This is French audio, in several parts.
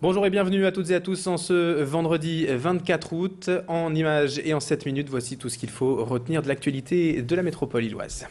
Bonjour et bienvenue à toutes et à tous en ce vendredi 24 août. En images et en 7 minutes, voici tout ce qu'il faut retenir de l'actualité de la métropole illoise.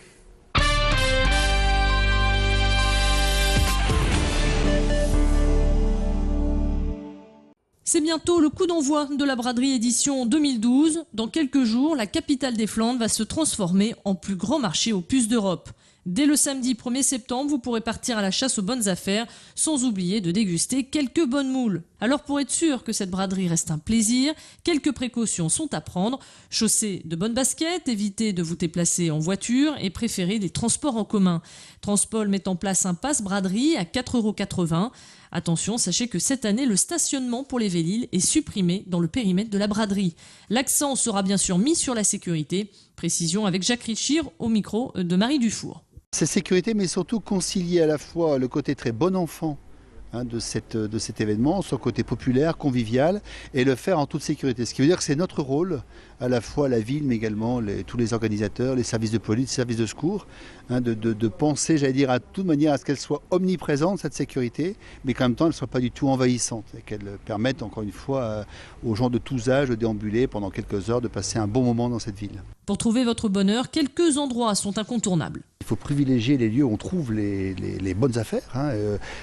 C'est bientôt le coup d'envoi de la braderie édition 2012. Dans quelques jours, la capitale des Flandres va se transformer en plus grand marché aux puces d'Europe. Dès le samedi 1er septembre, vous pourrez partir à la chasse aux bonnes affaires, sans oublier de déguster quelques bonnes moules. Alors pour être sûr que cette braderie reste un plaisir, quelques précautions sont à prendre. Chaussez de bonnes baskets, évitez de vous déplacer en voiture et préférez les transports en commun. Transpol met en place un pass braderie à 4,80 €. Attention, sachez que cette année, le stationnement pour les Véliles est supprimé dans le périmètre de la braderie. L'accent sera bien sûr mis sur la sécurité. Précision avec Jacques Richir au micro de Marie Dufour. C'est sécurité, mais surtout concilier à la fois le côté très bon enfant de cet événement, son côté populaire, convivial, et le faire en toute sécurité. Ce qui veut dire que c'est notre rôle, à la fois la ville, mais également tous les organisateurs, les services de police, les services de secours, de penser, j'allais dire, à toute manière à ce qu'elle soit omniprésente, cette sécurité, mais qu'en même temps, elle ne soit pas du tout envahissante, et qu'elle permette, encore une fois, aux gens de tous âges de déambuler pendant quelques heures, de passer un bon moment dans cette ville. Pour trouver votre bonheur, quelques endroits sont incontournables. Il faut privilégier les lieux où on trouve les bonnes affaires,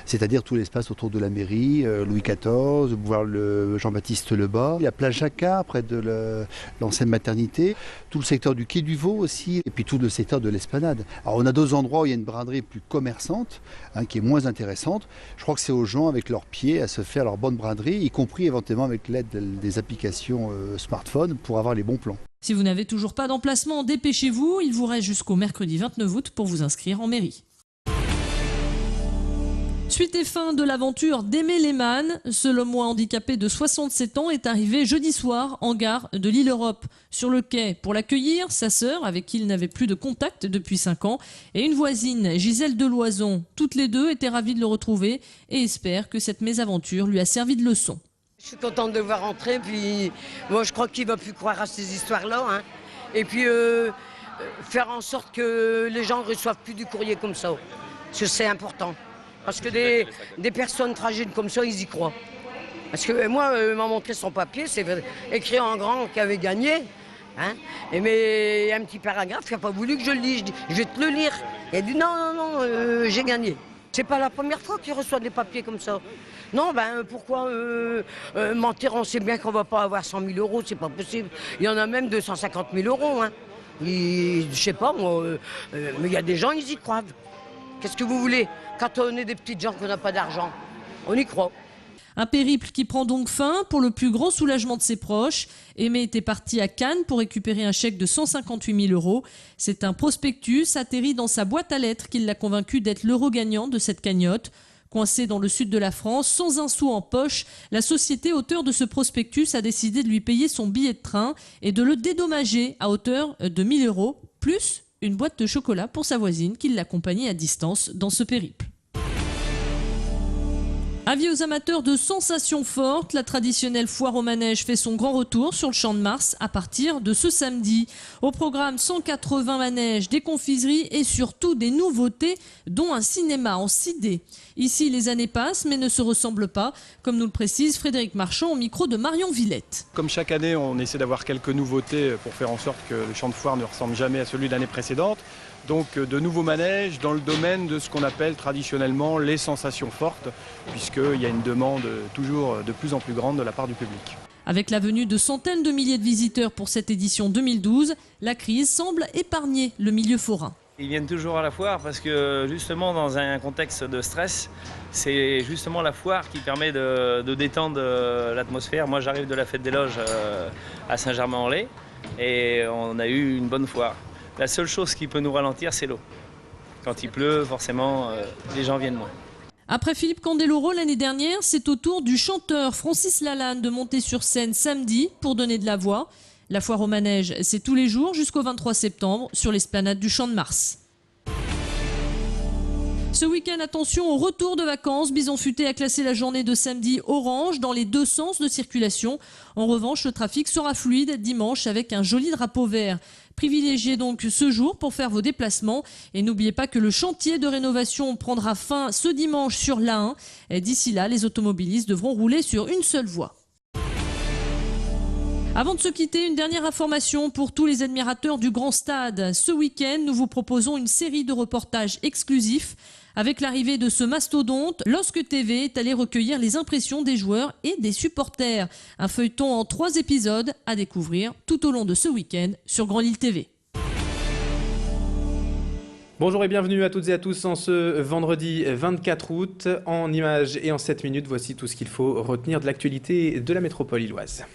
c'est-à-dire tout l'espace autour de la mairie, Louis XIV, voir le Jean-Baptiste Lebas, la plage Jacquard près de l'ancienne maternité, tout le secteur du Quai du Vau aussi, et puis tout le secteur de l'Esplanade. Alors on a d'autres endroits où il y a une braderie plus commerçante, qui est moins intéressante. Je crois que c'est aux gens avec leurs pieds à se faire leur bonne braderie, y compris éventuellement avec l'aide des applications smartphone pour avoir les bons plans. Si vous n'avez toujours pas d'emplacement, dépêchez-vous, il vous reste jusqu'au mercredi 29 août pour vous inscrire en mairie. Suite et fin de l'aventure d'Aimé Lehmann, ce Lomois handicapé de 67 ans est arrivé jeudi soir en gare de l'Île-Europe. Sur le quai pour l'accueillir, sa sœur, avec qui il n'avait plus de contact depuis 5 ans, et une voisine, Gisèle Deloison. Toutes les deux étaient ravies de le retrouver et espèrent que cette mésaventure lui a servi de leçon. Je suis contente de le voir rentrer, puis moi je crois qu'il ne va plus croire à ces histoires-là. Et puis faire en sorte que les gens ne reçoivent plus du courrier comme ça. Parce que c'est important. Parce que des personnes fragiles comme ça, ils y croient. Parce que moi, il m'a montré son papier, c'est écrit en grand qu'il avait gagné. Mais il y a un petit paragraphe, il n'a pas voulu que je le lise. Je vais te le lire. Il a dit non, j'ai gagné. C'est pas la première fois qu'il reçoit des papiers comme ça. Non, pourquoi mentir? On sait bien qu'on ne va pas avoir 100 000 €, c'est pas possible. Il y en a même 250 000 €. Je sais pas, moi, mais il y a des gens, ils y croient. Qu'est-ce que vous voulez? Quand on est des petites gens qu'on n'a pas d'argent, on y croit. Un périple qui prend donc fin pour le plus grand soulagement de ses proches. Aimé était parti à Cannes pour récupérer un chèque de 158 000 €. C'est un prospectus atterri dans sa boîte à lettres qui l'a convaincu d'être l'euro gagnant de cette cagnotte. Coincé dans le sud de la France, sans un sou en poche, la société auteur de ce prospectus a décidé de lui payer son billet de train et de le dédommager à hauteur de 1 000 €, plus une boîte de chocolat pour sa voisine qui l'accompagnait à distance dans ce périple. Avis aux amateurs de sensations fortes, la traditionnelle foire au manège fait son grand retour sur le Champ de Mars à partir de ce samedi. Au programme 180 manèges, des confiseries et surtout des nouveautés, dont un cinéma en 6D. Ici, les années passent mais ne se ressemblent pas, comme nous le précise Frédéric Marchand au micro de Marion Villette. Comme chaque année, on essaie d'avoir quelques nouveautés pour faire en sorte que le champ de foire ne ressemble jamais à celui de l'année précédente. Donc de nouveaux manèges dans le domaine de ce qu'on appelle traditionnellement les sensations fortes, puisqu'il y a une demande toujours de plus en plus grande de la part du public. Avec la venue de centaines de milliers de visiteurs pour cette édition 2012, la crise semble épargner le milieu forain. Ils viennent toujours à la foire parce que justement dans un contexte de stress, c'est justement la foire qui permet de détendre l'atmosphère. Moi j'arrive de la fête des loges à Saint-Germain-en-Laye et on a eu une bonne foire. La seule chose qui peut nous ralentir, c'est l'eau. Quand il pleut, forcément, les gens viennent moins. Après Philippe Candeloro l'année dernière, c'est au tour du chanteur Francis Lalanne de monter sur scène samedi pour donner de la voix. La foire au manège, c'est tous les jours jusqu'au 23 septembre sur l'esplanade du Champ de Mars. Ce week-end, attention au retour de vacances. Bison Futé a classé la journée de samedi orange dans les deux sens de circulation. En revanche, le trafic sera fluide dimanche avec un joli drapeau vert. Privilégiez donc ce jour pour faire vos déplacements et n'oubliez pas que le chantier de rénovation prendra fin ce dimanche sur l'A1. D'ici là, les automobilistes devront rouler sur une seule voie. Avant de se quitter, une dernière information pour tous les admirateurs du Grand Stade. Ce week-end, nous vous proposons une série de reportages exclusifs avec l'arrivée de ce mastodonte. LOSC TV est allé recueillir les impressions des joueurs et des supporters. Un feuilleton en 3 épisodes à découvrir tout au long de ce week-end sur Grand Lille TV. Bonjour et bienvenue à toutes et à tous en ce vendredi 24 août. En images et en 7 minutes, voici tout ce qu'il faut retenir de l'actualité de la métropole illoise.